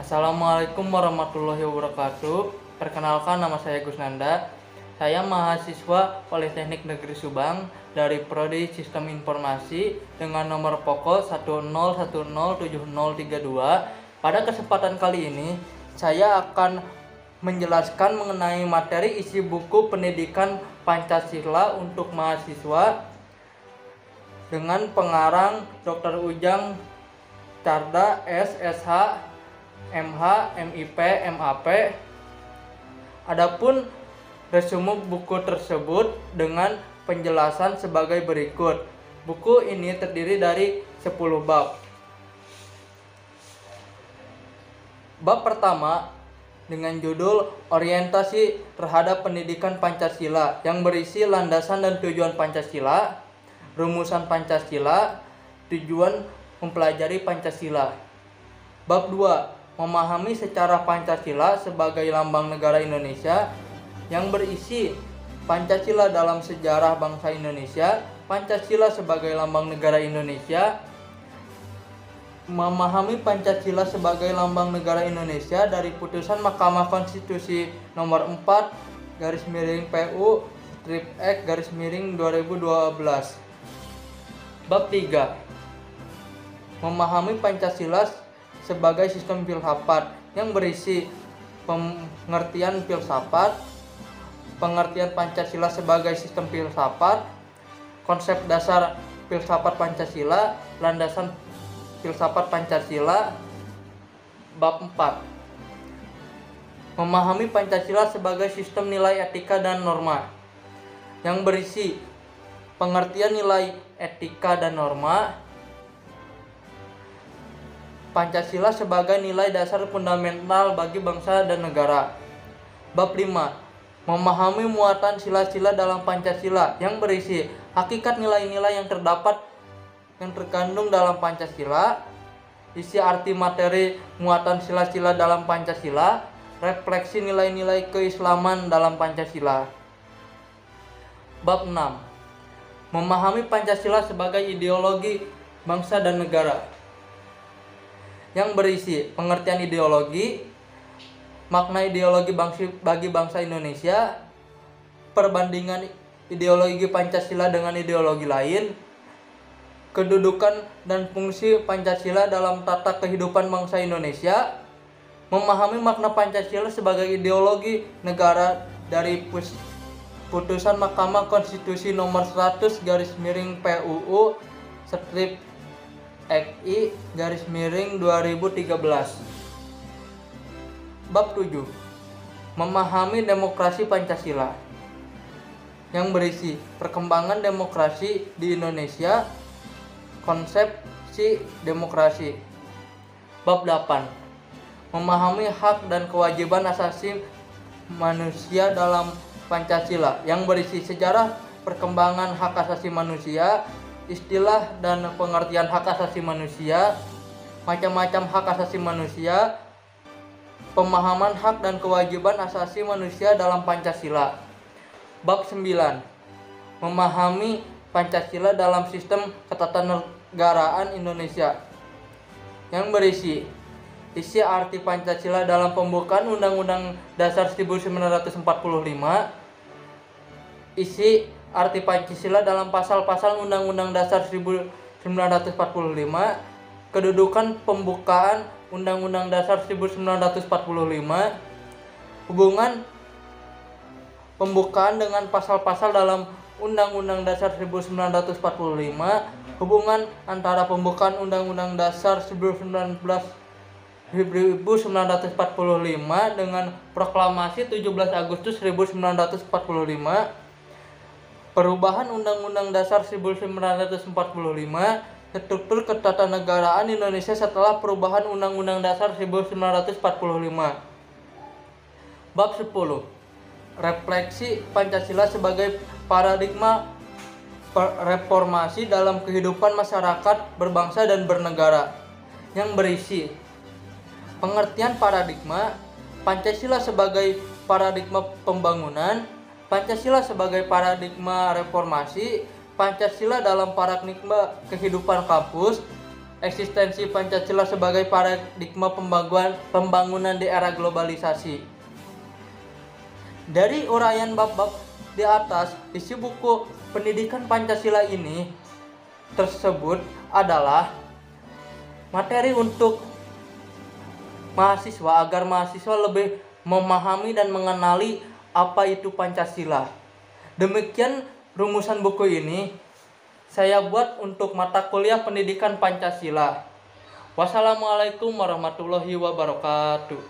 Assalamualaikum warahmatullahi wabarakatuh. Perkenalkan, nama saya Gus Nanda. Saya mahasiswa Politeknik Negeri Subang dari Prodi Sistem Informasi dengan nomor pokok 101070032. Pada kesempatan kali ini, saya akan menjelaskan mengenai materi isi buku pendidikan Pancasila untuk mahasiswa dengan pengarang Dr. Ujang Carda SSH MH, MIP, MAP. Adapun resume buku tersebut dengan penjelasan sebagai berikut. Buku ini terdiri dari 10 bab. Bab pertama dengan judul Orientasi terhadap Pendidikan Pancasila yang berisi landasan dan tujuan Pancasila, rumusan Pancasila, tujuan mempelajari Pancasila. Bab 2 memahami secara Pancasila sebagai lambang negara Indonesia yang berisi Pancasila dalam sejarah bangsa Indonesia, Pancasila sebagai lambang negara Indonesia, memahami Pancasila sebagai lambang negara Indonesia dari putusan Mahkamah Konstitusi nomor 4/PU/X/2012. Bab 3 memahami Pancasila sebagai sistem filsafat yang berisi pengertian filsafat, pengertian Pancasila sebagai sistem filsafat, konsep dasar filsafat Pancasila, landasan filsafat Pancasila. Bab 4 memahami Pancasila sebagai sistem nilai etika dan norma yang berisi pengertian nilai etika dan norma, Pancasila sebagai nilai dasar fundamental bagi bangsa dan negara. Bab 5 memahami muatan sila-sila dalam Pancasila yang berisi hakikat nilai-nilai yang terkandung dalam Pancasila, isi arti materi muatan sila-sila dalam Pancasila, refleksi nilai-nilai keislaman dalam Pancasila. Bab 6 memahami Pancasila sebagai ideologi bangsa dan negara yang berisi pengertian ideologi, makna ideologi bagi bangsa Indonesia, perbandingan ideologi Pancasila dengan ideologi lain, kedudukan dan fungsi Pancasila dalam tata kehidupan bangsa Indonesia, memahami makna Pancasila sebagai ideologi negara dari putusan Mahkamah Konstitusi nomor 100/PUU/XI/2013. Bab 7 memahami demokrasi Pancasila yang berisi perkembangan demokrasi di Indonesia, konsepsi demokrasi. Bab 8 memahami hak dan kewajiban asasi manusia dalam Pancasila yang berisi sejarah perkembangan hak asasi manusia, istilah dan pengertian hak asasi manusia, macam-macam hak asasi manusia, pemahaman hak dan kewajiban asasi manusia dalam Pancasila. Bab 9 memahami Pancasila dalam sistem ketatanegaraan Indonesia yang berisi isi arti Pancasila dalam pembukaan Undang-Undang Dasar 1945, isi arti Pancasila dalam pasal-pasal Undang-Undang Dasar 1945, kedudukan pembukaan Undang-Undang Dasar 1945, hubungan pembukaan dengan pasal-pasal dalam Undang-Undang Dasar 1945, hubungan antara pembukaan Undang-Undang Dasar 1945 dengan Proklamasi 17 Agustus 1945, perubahan Undang-Undang Dasar 1945, struktur ketatanegaraan Indonesia setelah perubahan Undang-Undang Dasar 1945. Bab 10 refleksi Pancasila sebagai paradigma reformasi dalam kehidupan masyarakat berbangsa dan bernegara yang berisi pengertian paradigma, Pancasila sebagai paradigma pembangunan, Pancasila sebagai paradigma reformasi, Pancasila dalam paradigma kehidupan kampus, eksistensi Pancasila sebagai paradigma pembangunan di era globalisasi. Dari uraian bab-bab di atas, isi buku pendidikan Pancasila ini tersebut adalah materi untuk mahasiswa agar mahasiswa lebih memahami dan mengenali apa itu Pancasila. Demikian rumusan buku ini saya buat untuk mata kuliah pendidikan Pancasila. Wassalamualaikum warahmatullahi wabarakatuh.